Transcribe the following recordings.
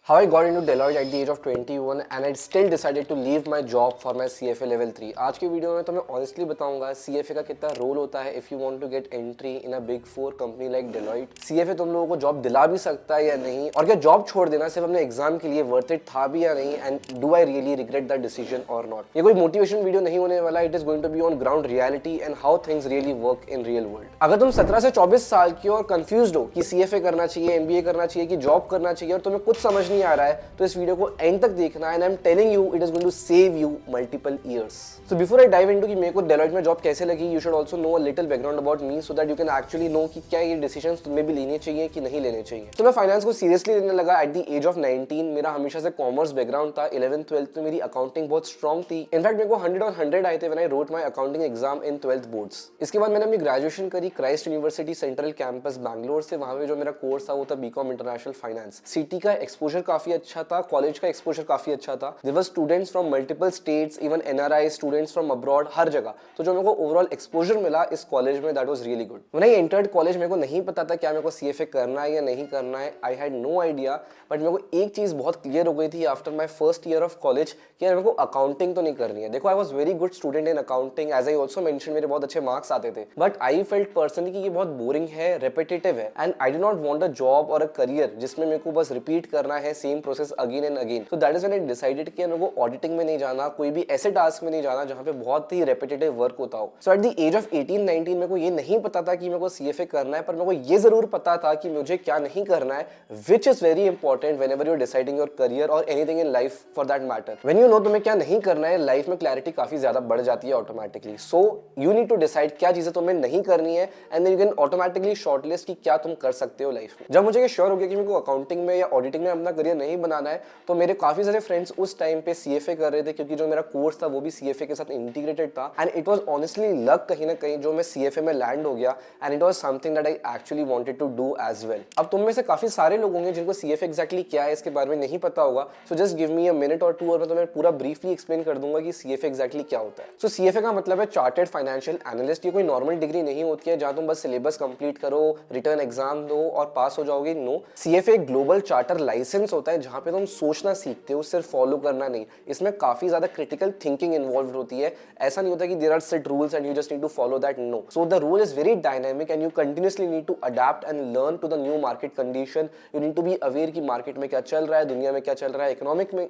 How I got into Deloitte at the age of 21 and I still decided to leave my job for my CFA level 3. आज की video में तो मैं honestly बताऊंगा CFA का कितना रोल होता है if you want to get entry in a big 4 company like Deloitte. CFA तुम लोगों को जॉब दिला भी सकता है या नहीं, और क्या जॉब छोड़ देना सिर्फ अपने एग्जाम के लिए वर्थ इट था भी या नहीं, and do I really regret that decision or not. ये कोई मोटिवेशन वीडियो नहीं होने वाला, it is going to be on ground reality and how things really work in real world. अगर तुम 17 से 24 साल की और कंफ्यूज्ड हो कि CFA करना चाहिए, MBA करना चाहिए कि जॉब करना चाहिए और तुम्हें कुछ समझ नहीं आ रहा है, तो इस वीडियो को एंड तक देखना and I am telling you it is going to save you multiple years. So before I dive into कि मेरे को डेलॉइट में जॉब कैसे लगी, you should also know a little background about me so that you can actually know कि क्या ये decisions तुम्हें भी लेने चाहिए कि नहीं लेने चाहिए. तो मैं फाइनेंस को सीरियसली लेने लगा एट द एज ऑफ 19. मेरा हमेशा से कॉमर्स बैकग्राउंड था. 11th 12th में मेरी अकाउंटिंग बहुत स्ट्रॉन्ग थी. इनफैक्ट मेरे को 100 और 100 आए थे when I wrote my accounting exam in 12th boards. इसके बाद मैंने अपनी ग्रेजुएशन करी Christ University central campus Bangalore से. वहां पे जो मेरा कोर्स था वो था बीकॉम इंटरनेशनल फाइनेंस. सिटी का एक्सपोजर काफी अच्छा था, कॉलेज का एक्सपोजर काफी अच्छा था. There were students from multiple states, even NRI students from abroad, हर जगह. तो जो मेरे को ओवरऑल एक्सपोजर मिला इस कॉलेज में, that was really good. When I entered college मेरे को नहीं पता था क्या मेरे को CFA करना है या नहीं करना है. I had no idea. But मेरे को एक चीज बहुत क्लियर हो गई थी after my first year of college कि मेरे को अकाउंटिंग तो नहीं करनी है. देखो I was very good student in accounting, as I also mention मेरे बहुत अच्छे मार्क्स आते थे. बट आई फेल्ट पर्सनली कि ये बहुत बोरिंग है, रेपिटेटिव है, and I do not want a job और अ करियर जिसमें मेरे को बस रिपीट करना है same process again and again. So that is when I decided कि मेरे को ऑडिटिंग में नहीं जाना, कोई भी ऐसे टास्क में नहीं जाना जहां पे बहुत ही रेपिटेटिव वर्क होता हो. सो एट द एज ऑफ 18-19 मेरे को ये नहीं पता था कि मेरे को CFA करना है, पर मेरे को ये जरूर पता था कि मुझे क्या नहीं करना है, which is very important whenever you are deciding your career और anything in life for that matter. When you know तुम्हें क्या नहीं करना है, लाइफ में क्लैरिटी काफी ज्यादा बढ़ जाती है automatically. So you need to decide क्या चीजें तुम्हें नहीं करनी है and then you can automatically shortlist कि क्या तुम कर सकते हो लाइफ में. जब मुझे ये श्योर हो गया कि मेरे को अकाउंटिंग में या ऑडिटिंग में अपना करियर नहीं बनाना है, तो मेरे काफी सारे फ्रेंड्स उस टाइम पे CFA कर रहे थे, क्योंकि जो मेरा कोर्स था वो भी CFA के साथ इंटीग्रेटेड था. And it was honestly luck कहीं ना कहीं जो मैं CFA में लैंड हो गया, and it was something that I actually wanted to do as well. अब तुम में से काफी सारे लोग होंगे जिनको CFA एग्जैक्टली क्या है इसके बारे में नहीं पता होगा. So just give me a minute और टू और मैं तुम्हें पूरा ब्रीफली एक्सप्लेन कर दूंगा कि CFA एग्जैक्टली क्या होता है. सो CFA का मतलब है चार्टर्ड फाइनेंशियल एनालिस्ट. ये कोई नॉर्मल डिग्री नहीं होती है जहां तुम बस सिलेबस कंप्लीट करो, रिटर्न एग्जाम दो और पास हो जाओगे. नो, CFA एक ग्लोबल चार्टर लाइसेंस होता है जहां पे तुम सोचना सीखते हो, सिर्फ फॉलो करना नहीं. इसमें काफी ज्यादा क्रिटिकल थिंकिंग इन्वॉल्व होती है. ऐसा नहीं होता कि there are set rules and you just need to follow that. No, so the rule is very dynamic and you continuously need to adapt and learn to the new market condition. You need to be aware कि market में क्या चल रहा है, दुनिया में क्या चल रहा है,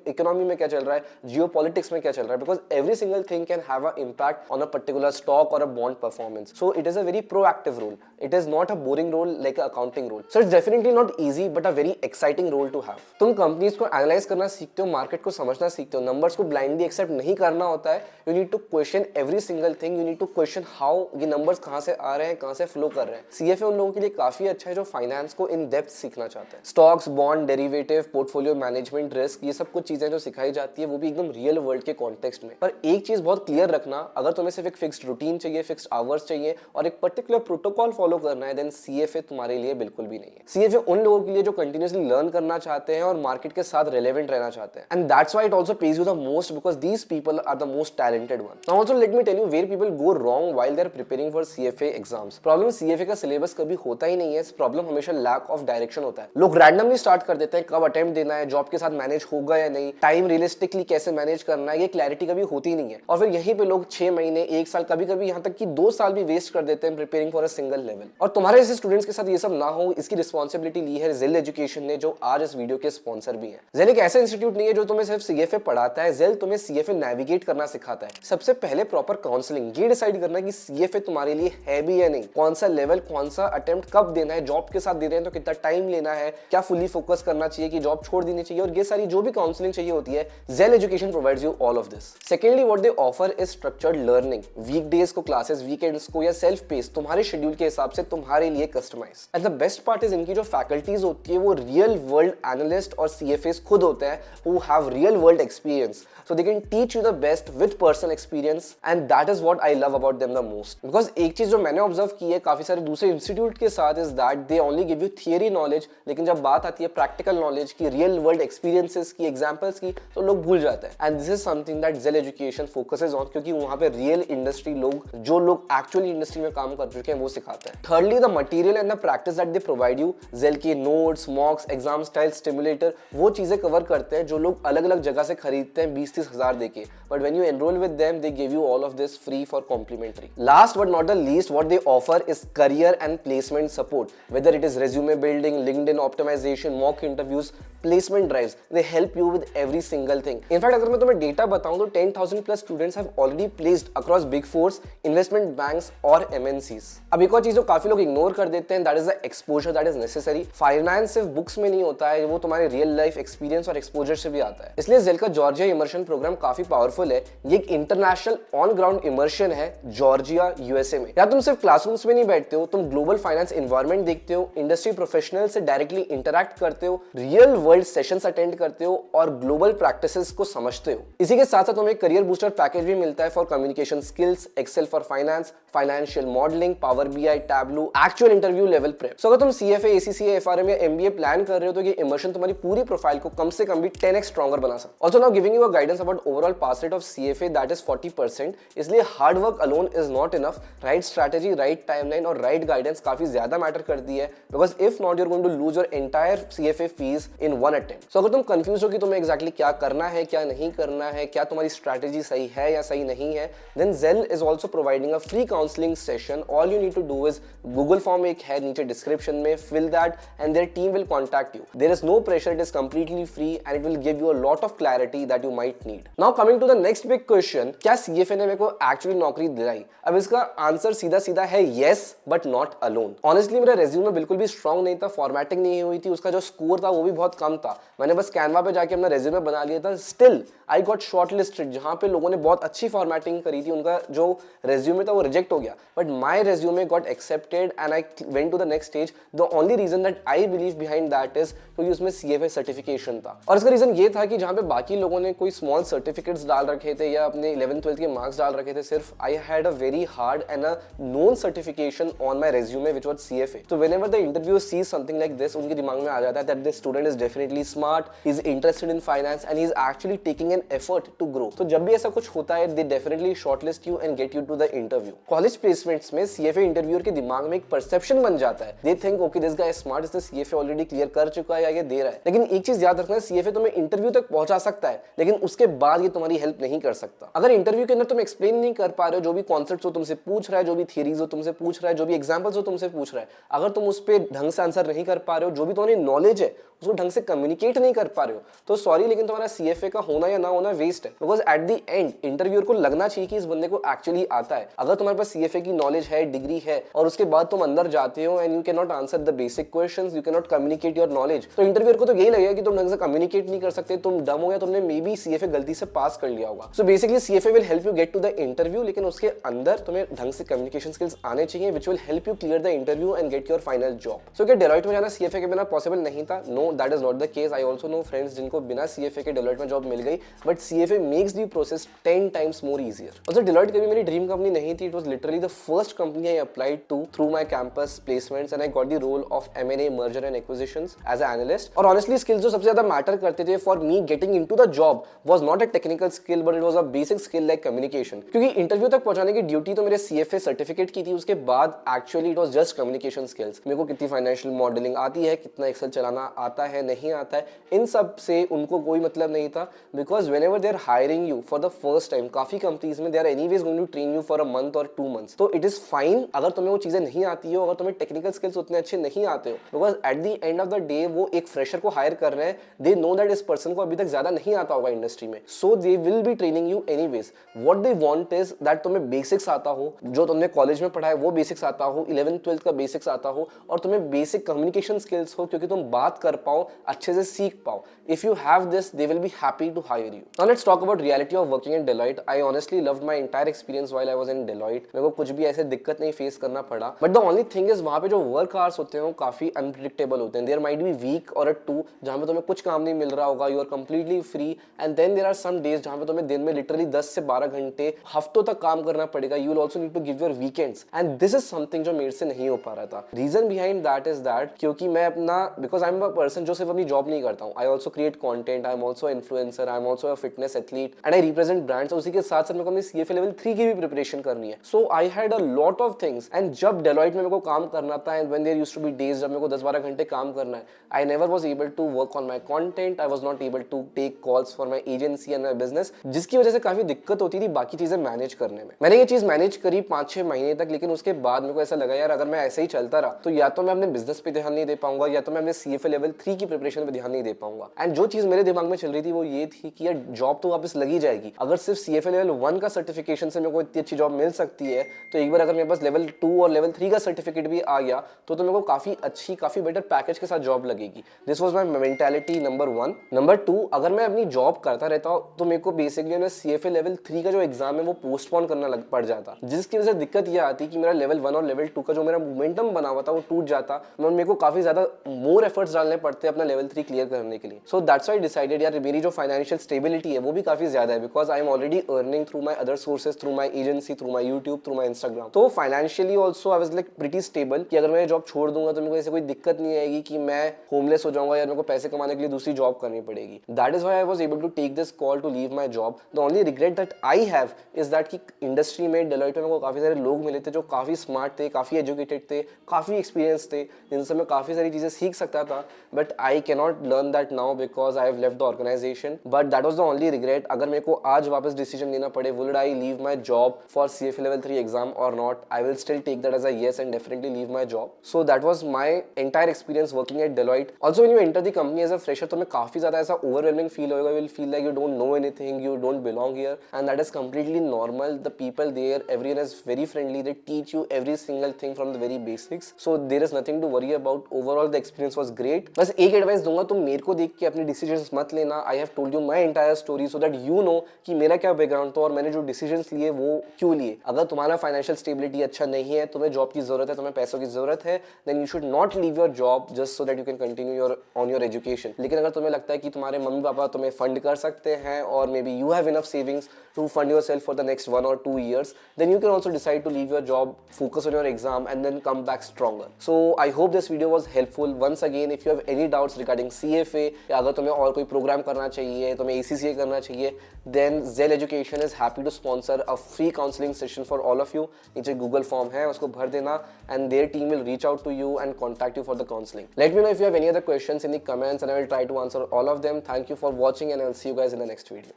इकोनॉमी में क्या चल रहा है, जियोपॉलिटिक्स में क्या चल रहा है, because every single thing can have a impact on a particular stock और a bond performance. So it is a very proactive role. It is not a boring role like a accounting role. So it's definitely not easy but a very exciting role to have. तुम companies को analyse करना सीखते हो, market को समझना सीखते हो, numbers को ब्लाइंडली एक्सेप्ट नहीं करना होता है. You need to question every single thing. You need to question how ये नंबर्स कहां से आ रहे हैं, कहां से फ्लो कर रहे हैं. CFA उन लोगों के लिए काफी अच्छा है जो फाइनेंस को इन डेप्थ सीखना चाहते हैं. Stocks, bond, derivative, portfolio management, risk, ये सब कुछ चीजें जो सिखाई जाती है वो भी एकदम रियल वर्ल्ड के कॉन्टेक्स्ट में. पर एक चीज बहुत क्लियर रखना, अगर तुम्हें सिर्फ एक फिक्स्ड रूटीन चाहिए, फिक्स्ड आवर्स चाहिए और एक पर्टिकुलर प्रोटोकॉल फॉलो करना है, देन CFA तुम्हारे लिए बिल्कुल भी नहीं है. CFA उन लोगों के लिए जो कंटिन्यूअसली लर्न करना चाहते हैं और मार्केट के साथ रिलेवेंट रहना चाहते हैं. And that's why it also pays you the most because these people are the most talented one. Now also let me tell you where people go wrong while they are preparing for CFA exams. Problem CFA का syllabus कभी होता ही नहीं है. Problem हमेशा lack of direction होता है. लोग randomly start कर देते हैं, कब अटेम्प्ट देना है, जॉब के साथ मैनेज होगा या नहीं, टाइम रियलिस्टिकली कैसे मैनेज करना है, ये क्लैरिटी कभी होती नहीं है. और फिर यहीं पे लोग 6 महीने, 1 साल, कभी कभी यहाँ तक कि 2 साल भी वेस्ट कर देते हैं preparing for a single level. और तुम्हारे जैसे स्टूडेंट्स के साथ ये सब ना हो, इसकी रिस्पॉन्सिबिलिटी ली है जेल एजुकेशन ने, जो आज इस वीडियो के स्पॉन्सर भी है. जेल एक ऐसा इंस्टीट्यूट नहीं है जो तुम्हें सिर्फ CFA पढ़ाता है. जेल तुम्हें CFA नेविगेट करना सिखाता है. सबसे पहले प्रॉपर काउंसलिंग, ये डिसाइड करना कि CFA तुम्हारे लिए है भी या नहीं, कौन सा लेवल, कौन सा अटेम्प्ट कब देना है, जॉब के साथ दे रहे हैं तो कितना टाइम लेना है, क्या फुली फोकस करना चाहिए कि जॉब छोड़ देनी चाहिए, और ये सारी जो भी काउंसलिंग चाहिए होती है, Zell education provides you all of this. Secondly what they offer is structured learning. Weekdays को क्लासेस, वीकेंड्स को या सेल्फ पेस तुम्हारे शेड्यूल के हिसाब से तुम्हारे लिए customise. And the best part is इनकी जो फैकल्टीज होती है वो रियल वर्ल्ड एनालिस्ट और CFAs खुद होते हैं who have real world experience, so they can teach you the best with personal experience, and that is what I love about them the most. Because एक चीज जो मैंने ऑब्जर्व की है काफी सारे दूसरे इंस्टीट्यूट के साथ is that they only give you theory knowledge, लेकिन जब बात आती है प्रैक्टिकल नॉलेज की, रियल वर्ल्ड एक्सपीरियंसेस की, एग्जांपल्स की, तो लोग भूल जाते हैं. And this is something that Zell education focuses on, क्योंकि वहां पे रियल इंडस्ट्री लोग, जो लोग एक्चुअली इंडस्ट्री में काम कर चुके हैं, वो सिखाते हैं. Thirdly the material and the practice that they provide you. जेल के notes, mocks, exam style, stimulation calculator, वो चीजें कवर करते हैं जो लोग अलग अलग जगह से खरीदते हैं 20-30 हजार देके, but when you enrol with them they give you all of this free for complimentary. Last but not the least, what they offer is career and placement support, whether it is resume building, LinkedIn optimization, mock interviews, placement drives. They help you with every single thing. In fact, अगर मैं तुम्हें data बताऊं तो 10,000 plus students have already placed across big fours, investment banks और MNCs. अब एक और चीज जो काफी लोग इग्नोर कर देते हैं, that is the exposure that is necessary. Finance सिर्फ बुक्स में नहीं होता है, वो तुम्हारे रियल लाइफ एक्सपीरियंस और एक्सपोजर से भी आता है. इसलिए जेल का जॉर्जिया इमर्शन प्रोग्राम काफी पावरफुल है. ये एक इंटरनेशनल ऑन ग्राउंड इमर्शन है जॉर्जिया यूएसए में. या तुम सिर्फ क्लासरूम्स में नहीं बैठते हो, तुम ग्लोबल फाइनेंस एनवायरनमेंट देखते हो, इंडस्ट्री प्रोफेशनल से डायरेक्टली इंटरैक्ट करते हो, रियल वर्ल्ड सेशंस अटेंड करते हो और ग्लोबल प्रैक्टिसेस को समझते हो. इसी के साथ साथ तुम्हें करियर बूस्टर पैकेज भी मिलता है for communication skills, excel for finance, financial modelling, power BI, tableau, actual interview level prep. So अगर तुम सीएफए, एसीसीए, एफआरएम या एमबीए प्लान कर रहे हो तो ये इमर्शन तुम्हारी पूरी प्रोफाइल को कम से कम भी 10x स्ट्रॉन्गर बना सकता है. Also now giving you a guidance about overall pass rate of CFA that is 40%. इसलिए hard work alone is not enough. Right strategy, right timeline और राइट गाइडेंस काफी ज्यादा मैटर करती है, because if not you are going to lose your entire CFA fees in one attempt. So अगर तुम confuse हो कि तुम्हें एग्जैक्टली क्या करना है, क्या नहीं करना है, क्या तुम्हारी स्ट्रैटेजी सही है या सही नहीं है, then Zell is also providing a free counselling session. All you need to do is Google form एक है नीचे डिस्क्रिप्शन में, fill that and their team will contact you. There is no pressure, it is completely free and it will give you a lot of clarity that you might need. Now coming to the next big question, क्या CFA ने मेरे को actually नौकरी दिलाई? अब इसका answer सीधा सीधा है yes, but not alone. Honestly मेरा रेज्यूमे बिल्कुल भी स्ट्रॉन्ग नहीं था, फॉर्मेटिंग नहीं हुई थी, उसका जो स्कोर था वो भी बहुत कम था. मैंने बस कैनवा पे जाके अपना रेज्यूमे बना लिया था. स्टिल आई गॉट शॉर्टलिस्टेड, जहां पे लोगों ने बहुत अच्छी फॉर्मेटिंग करी थी, उनका जो रेज्यूमे था वो रिजेक्ट हो गया, but my resume got accepted and I went to the next stage. The only reason that I believe behind that is क्योंकि उसमें सीएफए सर्टिफिकेशन था. और इसका रीजन ये था कि जहां पे बाकी लोगों ने कोई स्मॉल सर्टिफिकेट्स डाल रखे थे या अपने 11th-12th के मार्क्स डाल रखे थे, सिर्फ I had a very hard and a known certification on my resume which was CFA. तो whenever the interview sees something like this, उनके दिमाग में आ जाता है that this student is definitely smart, he is interested in finance and he is actually taking an effort to grow. तो जब भी ऐसा कुछ होता है, they definitely shortlist you and get you to the interview. College placements में CFA interviewer के दिमाग में एक परसेप्शन बन जाता है. They think okay this guy is smart, इसने सीएफए ऑलरेडी क्लियर कर चुका है या ये दे रहा है. लेकिन एक चीज याद रखना, सीएफए तुम्हें इंटरव्यू तक पहुंचा सकता है, लेकिन उसके बाद ये तुम्हारी हेल्प नहीं कर सकता. अगर इंटरव्यू के अंदर तुम एक्सप्लेन नहीं कर पा रहे हो, जो भी कॉन्सेप्ट्स हो तुमसे पूछ रहा है, जो भी थियरीज हो तुमसे पूछ रहा है, जो भी एग्जांपल्स हो तुमसे पूछ रहा है, अगर तुम उस पर ढंग से आंसर नहीं कर पा रहे हो, जो भी तुम्हारी नॉलेज है उसको ढंग से कम्युनिकेट नहीं कर पा रहे हो, तो सॉरी लेकिन तुम्हारा सीएफए का होना या ना होना वेस्ट है. Because at the and interviewer को लगना चाहिए कि इस बंदे को एक्चुअली आता है. अगर तुम्हारे पास सीएफए की नॉलेज है, डिग्री है, और उसके बाद तुम अंदर जाते हो and you can not answer the basic questions, you can not communicate your knowledge, तो इंटरव्यूअर को तो यही लगेगा कि तुम ढंग से कम्युनिकेट नहीं कर सकते, तुम डम हो या तुमने मे बी सीएफए गलती से पास कर लिया होगा. So basically CFA will help you get to the interview, लेकिन उसके अंदर तुम्हें ढंग से कम्युनिकेशन स्किल्स आने चाहिए which will help you clear the interview and get your final job. So क्या डेलॉइट में जाना सीएफए के बिना पॉसिबल नहीं था? No, that is not the case. I also know friends जिनको बिना सीएफए के डेलॉइट में जॉब मिल गई, but CFA makes the process 10 times more easier. Also Deloitte कभी मेरी ड्रीम कंपनी नहीं थी. It was literally the first company I applied to through my campus placements and I got the role of M&A merger and acquisitions as an analyst. और honestly skills जो सबसे ज्यादा matter करते थे for me getting into the job was not a technical skill, but it was a basic skill like communication. क्योंकि interview तक पहुंचाने की ड्यूटी तो मेरे सीएफए सर्टिफिकेट की थी, उसके बाद actually it was just communication skills. मेरे को कितनी फाइनेंशियल मॉडलिंग आती है, कितना एक्सेल चलाना आता है, नहीं आता है, इन सब से उनको कोई मतलब नहीं था. Because whenever they are hiring you for the first time, काफी कंपनीज में they are anyways going to train you for a month और 2 months. तो इट इज फाइन अगर तुम्हें वो चीजें नहीं आती हो, अगर तुम्हें टेक्निकल स्किल्स उतने अच्छे नहीं आते हो, because at the end of the day वो एक फ्रेशर को हायर कर रहे हैं. दे नो दैट इस पर्सन को अभी तक ज्यादा नहीं आता होगा इंडस्ट्री में, so they will be training you anyways. What they want is that तुम्हें बेसिक्स आता हो, जो तुमने कॉलेज में पढ़ा है वो बेसिक्स आता हो, 11th-12th का बेसिक्स आता हो, और तुम्हें बेसिक कम्युनिकेशन स्किल्स हो, क्योंकि तुम बात कर पाओ, अच्छे से सीख पाओ. If you have this, they will be happy to hire you. Now let's talk about reality of working in Deloitte. I honestly loved my entire experience while I was in Deloitte. मेरे को कुछ भी ऐसे दिक्कत नहीं face करना पड़ा, but the only thing is वहां पे जो वर्क आवर्स होते हैं वो काफी अनप्रेडिक्टेबल होते हैं. देयर माइट बी वीक और अ 2 जहां पे तुम्हें कुछ काम नहीं मिल रहा होगा, you are completely free, and then there are some days जहां पे तुम्हें दिन में लिटरली 10 से 12 घंटे हफ्तों तक काम करना पड़ेगा. You will also need to give your weekends, and this is something जो मेरे से नहीं हो पा रहा था. Reason behind that is that क्योंकि मैं अपना, because I am a person जो सिर्फ अपनी जॉब नहीं करता हूं, I also create content, I am also influencer, I am also a fitness athlete and I represent brands. उसी के साथ साथ मेरे को अपनी सीएफए लेवल 3 की भी प्रिपरेशन करनी है. So I had a lot of things, and जब डेलॉइट में मेरे को काम करना था, and when there used to be days जब मेरे को 10-12 घंटे काम करना है, I never was able to work on my content, I was not able to take calls for my agency and my business, जिसकी वजह से काफी दिक्कत होती थी बाकी चीजें मैनेज करने में। मैंने ये चीज मैनेज करी 5-6 महीने तक, लेकिन उसके बाद मेरे को ऐसा लगा यार अगर मैं ऐसे ही चलता रहा तो या तो मैं अपने बिजनेस पे ध्यान नहीं दे पाऊंगा या तो मैं अपने CFA लेवल 3 की प्रिपरेशन पे ध्यान नहीं दे पाऊंगा। एंड जो चीज मेरे दिमाग में चल रही थी वो ये थी कि यार जॉब तो वापस लगी जाएगी, अगर सिर्फ CFA लेवल 1 का सर्टिफिकेशन से मेरे को इतनी अच्छी जॉब मिल सकती है तो एक बार अगर मेरे पास लेवल 2 और लेवल 3 का सर्टिफिकेट भी आ गया तो मेरे को काफी अच्छी काफी बेटर पैकेज के साथ जॉब लगेगी। This was my mentality number 1। Number 2, अगर मैं अपनी जॉब करता रहता तो मेरे को बेसिकली ना CFA लेवल 3 का जो एग्जाम है वो पोस्टपोन करना पड़ जाता, जिसकी वजह से दिक्कत ये आती कि मेरा लेवल 1 और लेवल 2 का जो मेरा मोमेंटम बना हुआ था वो टूट जाता, मेरे को काफी ज्यादा मोर एफर्ट्स डालने पड़ते अपना लेवल 3 क्लियर करने के लिए। So that's why I decided यार मेरी जो फाइनेंशियल स्टेबिलिटी है वो भी काफी ज्यादा है, because I am already earning through my other sources, through my agency, through my YouTube, through my Instagram. तो financially also I was like pretty stable कि अगर मैं जॉब छोड़ दूंगा तो मेरे को ऐसे कोई दिक्कत नहीं आएगी कि मैं होमलेस हो जाऊंगा या मेरे को पैसे कमाने के लिए दूसरी जॉब करनी पड़ेगी। That is why I was able to take this call to leave my job. The only regret that I have is that कि इंडस्ट्री में डेलॉयट में काफी सारे लोग मिले थे जो काफी स्मार्ट थे, काफी एजुकेटेड थे, काफी एक्सपीरियंस थे, जिनसे मैं काफी सारी चीजें सीख सकता था, but I can not learn that now because I have left the organization. But that was the only regret. अगर मेरे को आज वापस डिसीजन लेना पड़े would I leave my job for CFA level 3 exam और not, I will still take that as a yes and definitely leave my job. So that was my entire experience working at Deloitte. Also when you enter the company as a fresher तो मैं काफी ज्यादा ऐसा overwhelming feel होगा, you will feel like you don't know anything, you don't belong here, and that is completely normal. The people there, everyone is very friendly, they teach you every single thing from the very basics, so there is nothing to worry about. Overall the experience was great. बस एक advice दूंगा, तुम मेरे को देख के अपने decisions मत लेना। I have told you my entire story so that you know कि मेरा क्या बैकग्राउंड था और मैंने जो डिसीजंस लिए वो क्यों लिए। अगर तुम्हारा फाइनेंशियल स्टेबिलिटी अच्छा नहीं है, तुम्हें जॉब की जरूरत है, तुम्हें पैसों की जरूरत है, then you should not leave your job just so that you can continue your education. लेकिन अगर तुम्हें लगता है कि तुम्हारे मम्मी पापा तुम्हें फंड कर सकते हैं और maybe you have enough savings to fund yourself for the next 1 or 2 years, then you can also decide to leave your job, focus on your exam and then come back stronger. So I hope this video was helpful. Once again, if you have any doubts regarding CFA या अगर तुम्हें और कोई programme करना चाहिए, तुम्हें ACCA करना चाहिए, then Zell Education is happy to sponsor a free counseling session for all of you. नीचे Google form है, उसको भर देना and their team will reach out to you and contact you for the counseling. Let me know if you have any other questions in the comments and I will try to answer all of them. Thank you for watching and I will see you guys in the next video.